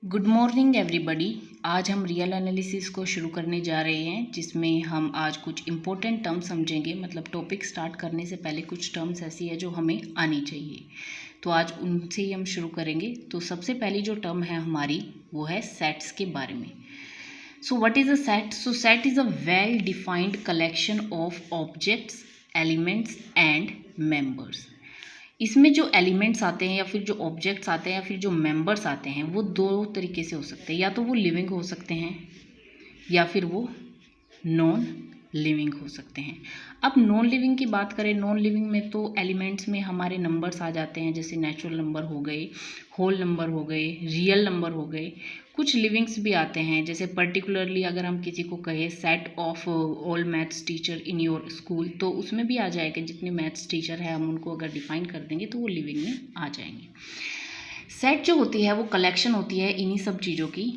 Good morning everybody. आज हम real analysis को शुरू करने जा रहे हैं, जिसमें हम आज कुछ इम्पोर्टेंट टर्म्स समझेंगे। मतलब टॉपिक स्टार्ट करने से पहले कुछ टर्म्स ऐसी है जो हमें आनी चाहिए, तो आज उनसे ही हम शुरू करेंगे। तो सबसे पहली जो टर्म है हमारी वो है सेट्स के बारे में। So what is a set? So set is a well defined collection of objects, elements and members. इसमें जो एलिमेंट्स आते हैं या फिर जो ऑब्जेक्ट्स आते हैं या फिर जो मेंबर्स आते हैं वो दो तरीके से हो सकते हैं। या तो वो लिविंग हो सकते हैं या फिर वो नॉन लिविंग हो सकते हैं। अब नॉन लिविंग की बात करें, नॉन लिविंग में तो एलिमेंट्स में हमारे नंबर्स आ जाते हैं, जैसे नेचुरल नंबर हो गए, होल नंबर हो गए, रियल नंबर हो गए। कुछ लिविंग्स भी आते हैं, जैसे पर्टिकुलरली अगर हम किसी को कहें set of all maths teacher in your school, तो उसमें भी आ जाएगा। जितने मैथ्स टीचर है हम उनको अगर डिफाइन कर देंगे तो वो लिविंग में आ जाएंगे। सेट जो होती है वो कलेक्शन होती है इन्हीं सब चीज़ों की।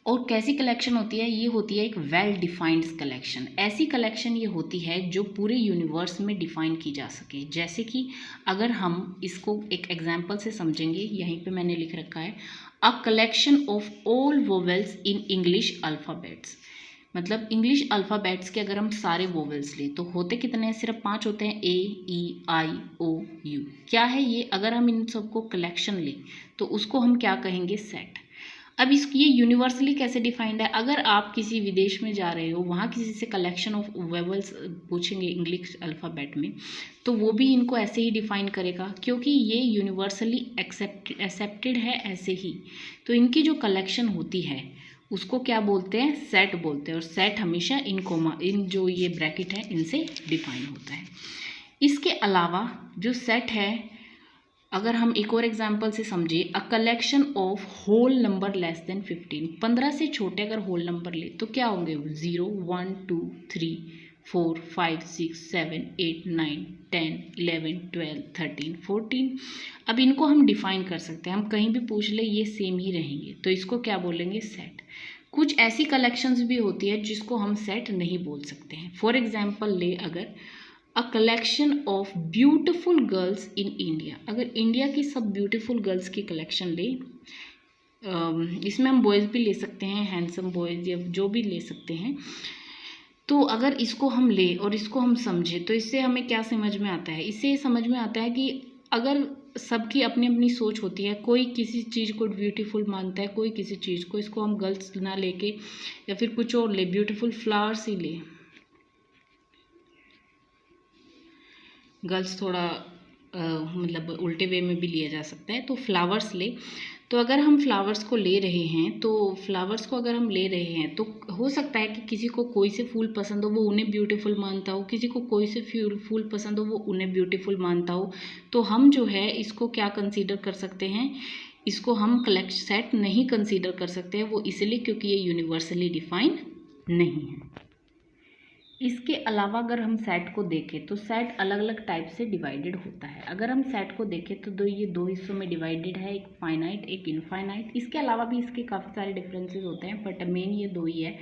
और कैसी कलेक्शन होती है? ये होती है एक वेल डिफाइंड कलेक्शन। ऐसी कलेक्शन ये होती है जो पूरे यूनिवर्स में डिफाइन की जा सके। जैसे कि अगर हम इसको एक एग्जांपल से समझेंगे, यहीं पे मैंने लिख रखा है अ collection of all vowels in English alphabets. मतलब इंग्लिश अल्फ़ाबेट्स के अगर हम सारे वोवेल्स लें तो होते कितने हैं? सिर्फ 5 होते हैं, ए, ई, आई, ओ, यू। क्या है ये? अगर हम इन सबको कलेक्शन लें तो उसको हम क्या कहेंगे? सेट। अब इस ये यूनिवर्सली कैसे डिफाइंड है? अगर आप किसी विदेश में जा रहे हो, वहाँ किसी से कलेक्शन ऑफ वेवल्स पूछेंगे इंग्लिश अल्फ़ाबेट में, तो वो भी इनको ऐसे ही डिफाइन करेगा, क्योंकि ये यूनिवर्सली एक्सेप्टेड है ऐसे ही। तो इनकी जो कलेक्शन होती है उसको क्या बोलते हैं? सेट बोलते हैं। और सेट हमेशा इन जो ये ब्रैकेट है इनसे डिफाइन होता है। इसके अलावा जो सेट है, अगर हम एक और एग्जांपल से समझे, a collection of whole number less than 15। 15 से छोटे अगर होल नंबर ले तो क्या होंगे? 0, 1, 2, 3, 4, 5, 6, 7, 8, 9, 10, 11, 12, 13, 14। अब इनको हम डिफाइन कर सकते हैं। हम कहीं भी पूछ ले ये सेम ही रहेंगे, तो इसको क्या बोलेंगे? सेट। कुछ ऐसी कलेक्शंस भी होती है जिसको हम सेट नहीं बोल सकते हैं। फॉर एग्जाम्पल ले, अगर अ collection of beautiful girls in India. अगर इंडिया की सब ब्यूटिफुल गर्ल्स की कलेक्शन ले, इसमें हम बॉयज़ भी ले सकते हैं, हैंडसम बॉयज़ या जो भी ले सकते हैं। तो अगर इसको हम ले और इसको हम समझे तो इससे हमें क्या समझ में आता है? इससे समझ में आता है कि अगर सबकी अपनी अपनी सोच होती है, कोई किसी चीज़ को ब्यूटीफुल मानता है, कोई किसी चीज़ को, इसको हम गर्ल्स ना लेके या फिर कुछ और ले, ब्यूटीफुल फ्लावर्स ही ले। गर्ल्स थोड़ा मतलब उल्टे वे में भी लिया जा सकता है, तो फ्लावर्स ले। तो अगर हम फ्लावर्स को ले रहे हैं, तो फ्लावर्स को अगर हम ले रहे हैं तो हो सकता है कि किसी को कोई से फूल पसंद हो, वो उन्हें ब्यूटीफुल मानता हो, किसी को कोई से फूल पसंद हो, वो उन्हें ब्यूटीफुल मानता हो। तो हम जो है इसको क्या कंसीडर कर सकते हैं? इसको हम कलेक्ट सेट नहीं कंसीडर कर सकते हैं। वो इसलिए क्योंकि ये यूनिवर्सली डिफाइन नहीं है। इसके अलावा अगर हम सेट को देखें तो सेट अलग अलग टाइप से डिवाइडेड होता है। अगर हम सेट को देखें तो दो हिस्सों में डिवाइडेड है, एक फाइनाइट एक इनफाइनाइट। इसके अलावा भी इसके काफ़ी सारे डिफरेंसेस होते हैं, बट मेन ये दो ही है।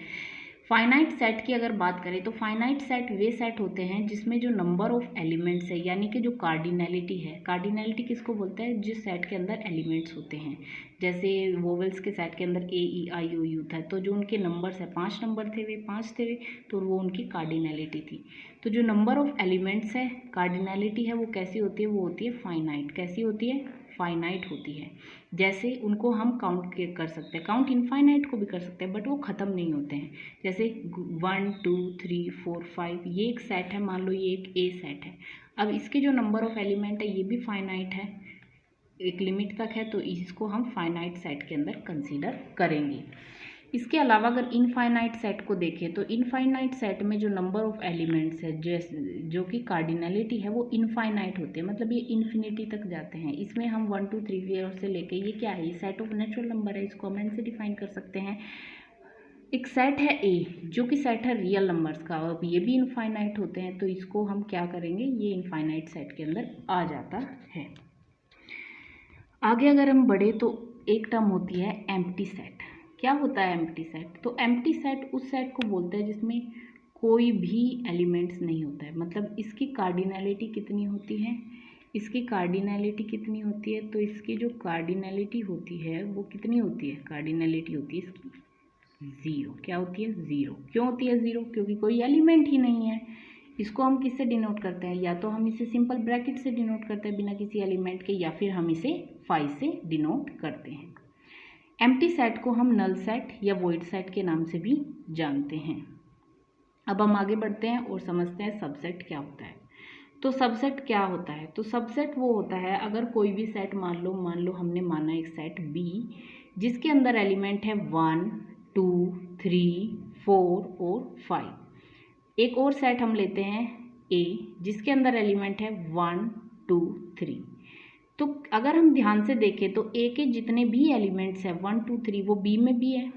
फाइनाइट सेट की अगर बात करें तो फाइनाइट सेट वे सेट होते हैं जिसमें जो नंबर ऑफ एलिमेंट्स है, यानी कि जो कार्डिनैलिटी है। कार्डिनैलिटी किसको बोलते हैं? जिस सेट के अंदर एलिमेंट्स होते हैं। जैसे वोवेल्स के सेट के अंदर ए, ई, आई, ओ, यू था, तो जो उनके नंबर्स है 5 नंबर थे, वे 5 थे, तो वो उनकी कार्डिनैलिटी थी। तो जो नंबर ऑफ एलिमेंट्स है, कार्डिनैलिटी है, वो कैसी होती है? वो होती है फाइनाइट। कैसी होती है? फाइनाइट होती है। जैसे उनको हम काउंट कर सकते हैं, काउंट इनफाइनाइट को भी कर सकते हैं, बट वो ख़त्म नहीं होते हैं। जैसे 1, 2, 3, 4, 5 ये एक सेट है, मान लो ये एक ए सेट है। अब इसके जो नंबर ऑफ एलिमेंट है ये भी फाइनाइट है, एक लिमिट तक है, तो इसको हम फाइनाइट सेट के अंदर कंसीडर करेंगे। इसके अलावा अगर इनफाइनाइट सेट को देखें तो इनफाइनाइट सेट में जो नंबर ऑफ एलिमेंट्स है जो कि कार्डिनैलिटी है वो इनफाइनाइट होते हैं, मतलब ये इन्फिनिटी तक जाते हैं। इसमें हम 1, 2, 3, 4 से लेके ये क्या है? ये सेट ऑफ नेचुरल नंबर है, इसको हम ऐसे डिफाइन कर सकते हैं। एक सेट है ए जो कि सेट है रियल नंबर्स का, और ये भी इनफाइनाइट होते हैं, तो इसको हम क्या करेंगे? ये इनफाइनाइट सेट के अंदर आ जाता है। आगे अगर हम बढ़े तो एक टर्म होती है एम्प्टी सेट। क्या होता है एम्प्टी सेट? तो एम्प्टी सेट उस सेट को बोलते हैं जिसमें कोई भी एलिमेंट्स नहीं होता है। मतलब इसकी कार्डिनैलिटी कितनी होती है? इसकी कार्डिनैलिटी कितनी होती है? तो इसकी जो कार्डिनैलिटी होती है वो कितनी होती है? कार्डिनैलिटी होती है इसकी 0। क्या होती है? 0। क्यों होती है 0? क्योंकि कोई एलिमेंट ही नहीं है। इसको हम किससे डिनोट करते हैं? या तो हम इसे सिंपल ब्रैकेट से डिनोट करते हैं बिना किसी एलिमेंट के, या फिर हम इसे 5 से डिनोट करते हैं। एम्प्टी सेट को हम नल सेट या वॉइड सेट के नाम से भी जानते हैं। अब हम आगे बढ़ते हैं और समझते हैं सबसेट क्या होता है। तो सबसेट क्या होता है? तो सबसेट वो होता है अगर कोई भी सेट मान लो हमने माना एक सेट B जिसके अंदर एलिमेंट है 1, 2, 3, 4 और 5। एक और सेट हम लेते हैं A जिसके अंदर एलिमेंट है 1, 2, 3। तो अगर हम ध्यान से देखें तो A के जितने भी एलिमेंट्स हैं 1, 2, 3 वो B में भी है।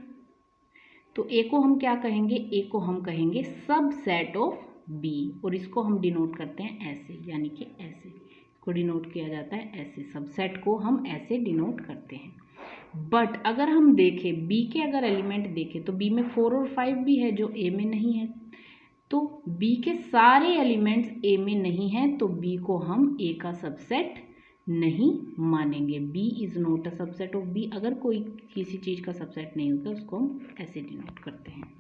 तो A को हम क्या कहेंगे? A को हम कहेंगे सब सेट ऑफ B, और इसको हम डिनोट करते हैं ऐसे, यानी कि ऐसे इसको डिनोट किया जाता है ऐसे। सबसेट को हम ऐसे डिनोट करते हैं। बट अगर हम देखें B के अगर एलिमेंट देखें तो B में 4 और 5 भी है जो A में नहीं है। तो B के सारे एलिमेंट्स A में नहीं हैं, तो B को हम A का सबसेट नहीं मानेंगे। B is not a subset of B। अगर कोई किसी चीज़ का सबसेट नहीं होता उसको हम ऐसे डिनोट करते हैं।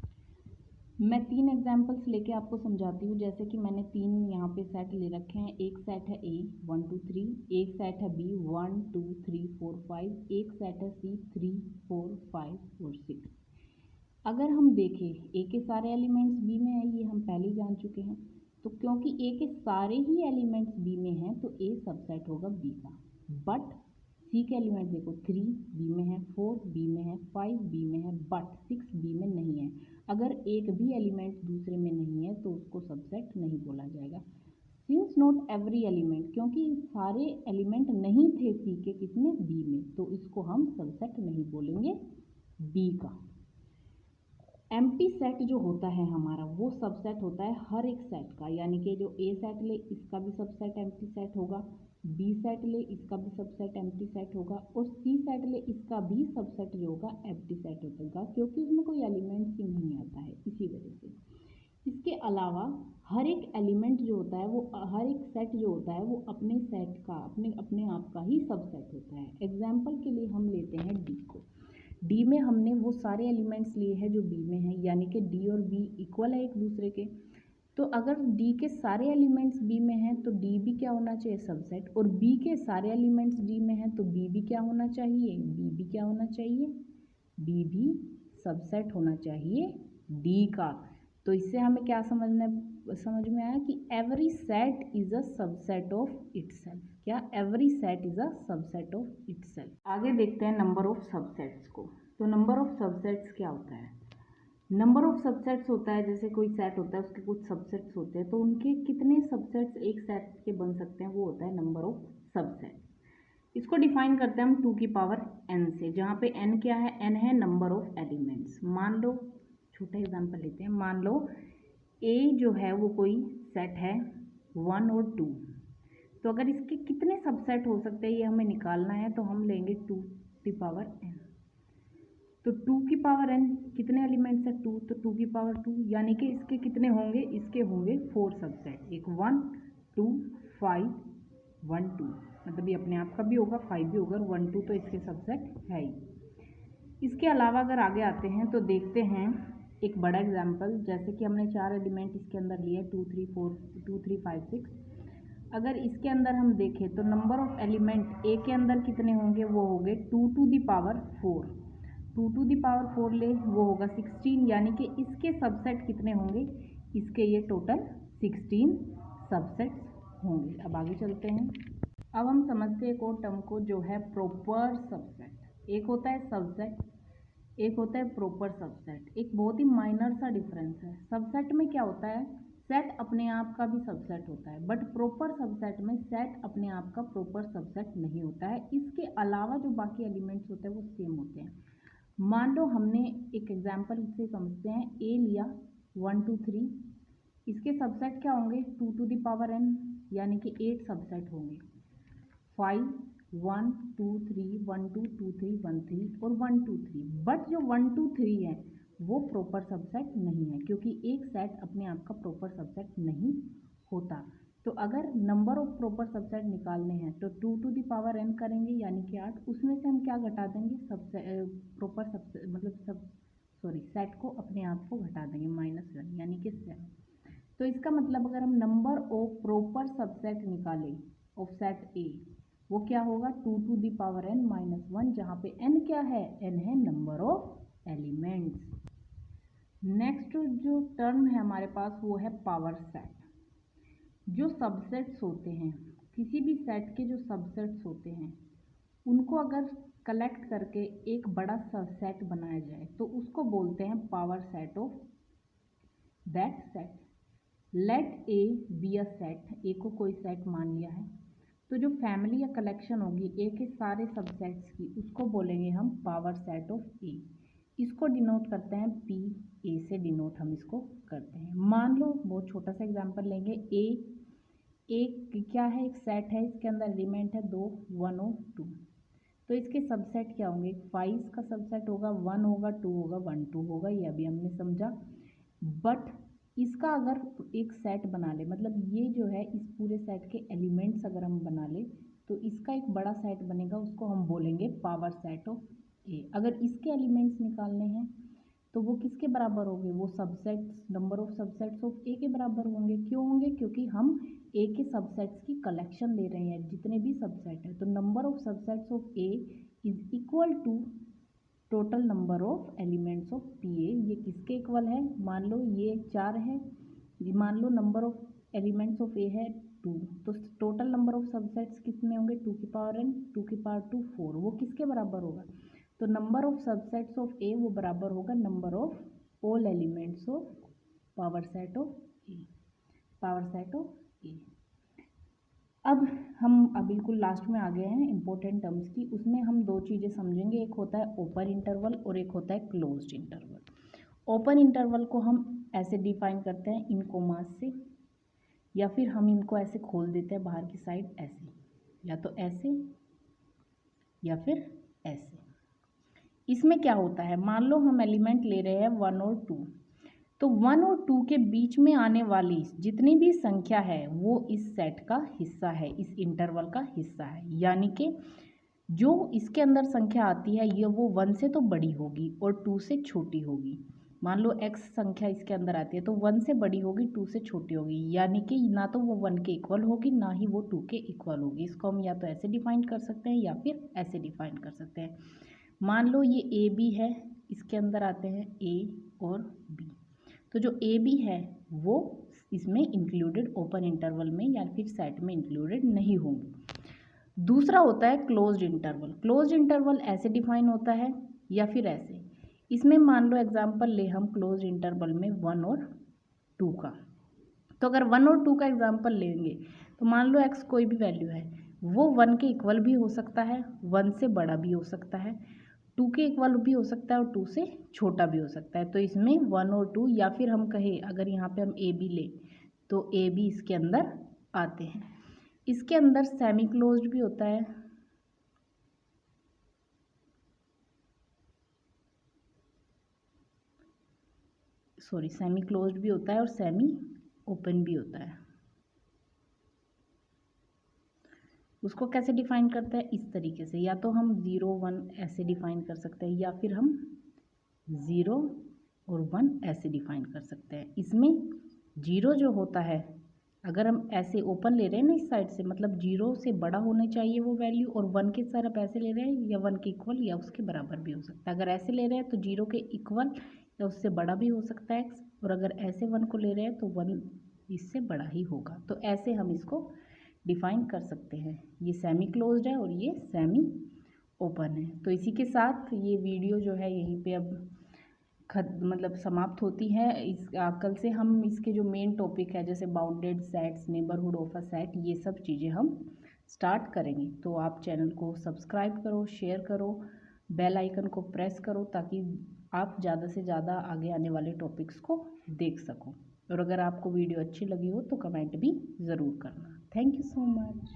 मैं 3 एग्जांपल्स लेके आपको समझाती हूँ। जैसे कि मैंने 3 यहाँ पे सेट ले रखे हैं। एक सेट है A 1, 2, 3, एक सेट है B 1, 2, 3, 4, 5, एक सेट है C 3, 4, 5 और 6। अगर हम देखें A के सारे एलिमेंट्स B में है, ये हम पहले ही जान चुके हैं। तो क्योंकि A के सारे ही एलिमेंट्स B में हैं तो A सबसेट होगा B का। बट C के एलिमेंट देखो 3 B में है, 4 B में है, 5 B में है, बट 6 B में नहीं है। अगर एक भी एलिमेंट दूसरे में नहीं है तो उसको सबसेट नहीं बोला जाएगा। सिंस नॉट एवरी एलिमेंट, क्योंकि सारे एलिमेंट नहीं थे C के किसमें? B में, तो इसको हम सबसेट नहीं बोलेंगे B का। एम्प्टी सेट जो होता है हमारा वो सबसेट होता है हर एक सेट का, यानी कि जो A सेट ले इसका भी सबसेट एम्प्टी सेट होगा, B सेट ले इसका भी सबसेट एम्प्टी सेट होगा, और C सेट ले इसका भी सबसेट जो होगा एम्प्टी सेट होगा, क्योंकि उसमें कोई एलिमेंट ही नहीं आता है इसी वजह से। इसके अलावा हर एक एलिमेंट जो होता है वो, हर एक सेट जो होता है वो अपने सेट का अपने आप का ही सबसेट होता है। एग्जाम्पल के लिए हम लेते हैं D को। D में हमने वो सारे एलिमेंट्स लिए हैं जो B में हैं, यानी कि D और B इक्वल है एक दूसरे के। तो अगर D के सारे एलिमेंट्स B में हैं तो D भी क्या होना चाहिए? सबसेट। और B के सारे एलिमेंट्स D में हैं तो B भी क्या होना चाहिए? B भी क्या होना चाहिए? B भी सबसेट होना चाहिए D का। तो इससे हमें क्या समझ में आया कि every set is a subset of itself. क्या? Every set is a subset of itself. आगे देखते हैं नंबर ऑफ सबसेट्स को। तो नंबर ऑफ सबसेट्स क्या होता है? नंबर ऑफ सबसेट्स होता है, जैसे कोई सेट होता है उसके कुछ सबसेट्स होते हैं, तो उनके कितने सबसेट्स एक सेट के बन सकते हैं वो होता है नंबर ऑफ सबसेट। इसको डिफाइन करते हैं हम 2 की पावर n से, जहाँ पे n क्या है? n है नंबर ऑफ एलिमेंट्स। मान लो छोटा एग्जांपल लेते हैं। मान लो A जो है वो कोई सेट है 1 और 2, तो अगर इसके कितने सबसेट हो सकते हैं ये हमें निकालना है, तो हम लेंगे 2 की पावर n। तो 2 की पावर n कितने एलिमेंट्स है? 2, तो 2 की पावर 2, यानी कि इसके कितने होंगे? इसके होंगे 4 सबसेट। एक 1, 2, 5, 1, 2, मतलब ये अपने आप का भी होगा, 5 भी होगा, 1, 2 तो इसके सबसेट है ही। इसके अलावा अगर आगे आते हैं तो देखते हैं एक बड़ा एग्जाम्पल। जैसे कि हमने 4 एलिमेंट इसके अंदर लिए 2, 3, 4, 2, 3, 5, 6। अगर इसके अंदर हम देखें तो नंबर ऑफ एलिमेंट A के अंदर कितने होंगे? वो होंगे 2 to the power 4। 2 to the power 4 ले वो होगा 16, यानी कि इसके सबसेट कितने होंगे? इसके ये टोटल 16 सबसेट्स होंगे। अब आगे चलते हैं। अब हम समझते हैं एक और टर्म को जो है प्रॉपर सबसेट। एक होता है सबसेट, एक होता है प्रॉपर सबसेट। एक बहुत ही माइनर सा डिफरेंस है। सबसेट में क्या होता है? सेट अपने आप का भी सबसेट होता है, बट प्रॉपर सबसेट में सेट अपने आप का प्रॉपर सबसेट नहीं होता है। इसके अलावा जो बाकी एलिमेंट्स होते हैं वो सेम होते हैं। मान लो हमने एक एग्जाम्पल से समझते हैं, A लिया 1, 2, 3, इसके सबसेट क्या होंगे? 2 टू द पावर n, यानी कि 8 सबसेट होंगे। 5, 1, 2, 3, 1, 2, 2, 3, 1, 3 और 1, 2, 3। बट जो 1, 2, 3 है वो प्रॉपर सबसेट नहीं है, क्योंकि एक सेट अपने आप का प्रॉपर सबसेट नहीं होता। तो अगर नंबर ऑफ प्रॉपर सबसेट निकालने हैं तो 2 टू द पावर n करेंगे यानी कि 8। उसमें से हम क्या घटा देंगे, प्रॉपर सबसे मतलब सेट को अपने आप को घटा देंगे -1 यानी कि 7। तो इसका मतलब अगर हम नंबर ऑफ प्रॉपर सबसेट निकालें ऑफ सेट ए, वो क्या होगा 2 टू द पावर n -1, जहाँ पे n क्या है, n है नंबर ऑफ एलिमेंट्स। नेक्स्ट जो टर्म है हमारे पास वो है पावर सेट। जो सबसेट्स होते हैं, किसी भी सेट के जो सबसेट्स होते हैं उनको अगर कलेक्ट करके एक बड़ा सा सेट बनाया जाए तो उसको बोलते हैं power set of that set. Let A be a set, A को कोई सेट मान लिया है, तो जो फैमिली या कलेक्शन होगी ए के सारे सबसेट्स की उसको बोलेंगे हम पावर सेट ऑफ ए। इसको डिनोट करते हैं पी, ए से डिनोट हम इसको करते हैं। मान लो बहुत छोटा सा एग्जांपल लेंगे, एक क्या है, एक सेट है, इसके अंदर एलिमेंट है 2, 1 और 2। तो इसके सबसेट क्या होंगे, 5 का सबसेट होगा 1 होगा 2 होगा 1 2 होगा, ये अभी हमने समझा। बट इसका अगर एक सेट बना ले, मतलब ये जो है इस पूरे सेट के एलिमेंट्स अगर हम बना ले तो इसका एक बड़ा सेट बनेगा, उसको हम बोलेंगे पावर सेट ऑफ ए। अगर इसके एलिमेंट्स निकालने हैं तो वो किसके बराबर होंगे, वो subsets, number of subsets of A के बराबर होंगे। क्यों होंगे, क्योंकि हम ए के सबसेट्स की कलेक्शन ले रहे हैं, जितने भी सबसेट हैं। तो number of subsets of A is equal to total number of elements of P A. ये किसके इक्वल है, मान लो ये 4 है, मान लो नंबर ऑफ एलिमेंट्स ऑफ ए है 2, तो टोटल नंबर ऑफ सबसेट्स कितने होंगे 2 की पावर n 2 की पावर 2 4। वो किसके बराबर होगा, तो number of subsets of A वो बराबर होगा number of all elements of power set of A, power set of A. अब हम बिल्कुल लास्ट में आ गए हैं इंपॉर्टेंट टर्म्स की। उसमें हम दो चीज़ें समझेंगे, एक होता है ओपन इंटरवल और एक होता है क्लोज्ड इंटरवल। ओपन इंटरवल को हम ऐसे डिफाइन करते हैं इन कोमास से, या फिर हम इनको ऐसे खोल देते हैं बाहर की साइड ऐसे, या तो ऐसे या फिर ऐसे। इसमें क्या होता है, मान लो हम एलिमेंट ले रहे हैं 1 और 2, तो 1 और 2 के बीच में आने वाली जितनी भी संख्या है वो इस सेट का हिस्सा है, इस इंटरवल का हिस्सा है। यानी कि जो इसके अंदर संख्या आती है ये वो 1 से तो बड़ी होगी और 2 से छोटी होगी। मान लो x संख्या इसके अंदर आती है तो 1 से बड़ी होगी 2 से छोटी होगी, यानी कि ना तो वो 1 के इक्वल होगी ना ही वो 2 के इक्वल होगी। इसको हम या तो ऐसे डिफाइन कर सकते हैं या फिर ऐसे डिफाइन कर सकते हैं। मान लो ये ए बी है, इसके अंदर आते हैं ए और बी, तो जो ए बी है वो इसमें इंक्लूडेड ओपन इंटरवल में या फिर सेट में इंक्लूडेड नहीं होंगे। दूसरा होता है क्लोज्ड इंटरवल। क्लोज्ड इंटरवल ऐसे डिफाइन होता है या फिर ऐसे। इसमें मान लो एग्जांपल ले हम क्लोज्ड इंटरवल में 1 और 2 का, तो अगर 1 और 2 का एग्जांपल लेंगे तो मान लो x कोई भी वैल्यू है वो 1 के इक्वल भी हो सकता है, 1 से बड़ा भी हो सकता है, 2 के इक्वल भी हो सकता है और 2 से छोटा भी हो सकता है। तो इसमें 1 और 2, या फिर हम कहें अगर यहाँ पे हम ए बी लें तो ए बी इसके अंदर आते हैं। इसके अंदर सेमी क्लोज्ड भी होता है, सेमी क्लोज्ड भी होता है और सेमी ओपन भी होता है। उसको कैसे डिफाइन करते हैं, इस तरीके से, या तो हम 0 1 ऐसे डिफाइन कर सकते हैं या फिर हम 0 और 1 ऐसे डिफाइन कर सकते हैं। इसमें 0 जो होता है, अगर हम ऐसे ओपन ले रहे हैं ना इस साइड से, मतलब 0 से बड़ा होने चाहिए वो वैल्यू, और 1 के तरफ ऐसे ले रहे हैं या 1 के इक्वल या उसके बराबर भी हो सकता है। अगर ऐसे ले रहे हैं तो 0 के इक्वल या उससे बड़ा भी हो सकता है x, और अगर ऐसे 1 को ले रहे हैं तो 1 इससे बड़ा ही होगा। तो ऐसे हम इसको डिफाइन कर सकते हैं। ये सेमी क्लोज्ड है और ये सेमी ओपन है। तो इसी के साथ ये वीडियो जो है यहीं पे अब मतलब समाप्त होती है। इस कल से हम इसके जो मेन टॉपिक है जैसे bounded sets, neighbourhood of a set, ये सब चीज़ें हम स्टार्ट करेंगे। तो आप चैनल को सब्सक्राइब करो, शेयर करो, बेल आइकन को प्रेस करो ताकि आप ज़्यादा से ज़्यादा आगे आने वाले टॉपिक्स को देख सको। और अगर आपको वीडियो अच्छी लगी हो तो कमेंट भी ज़रूर करना। Thank you so much.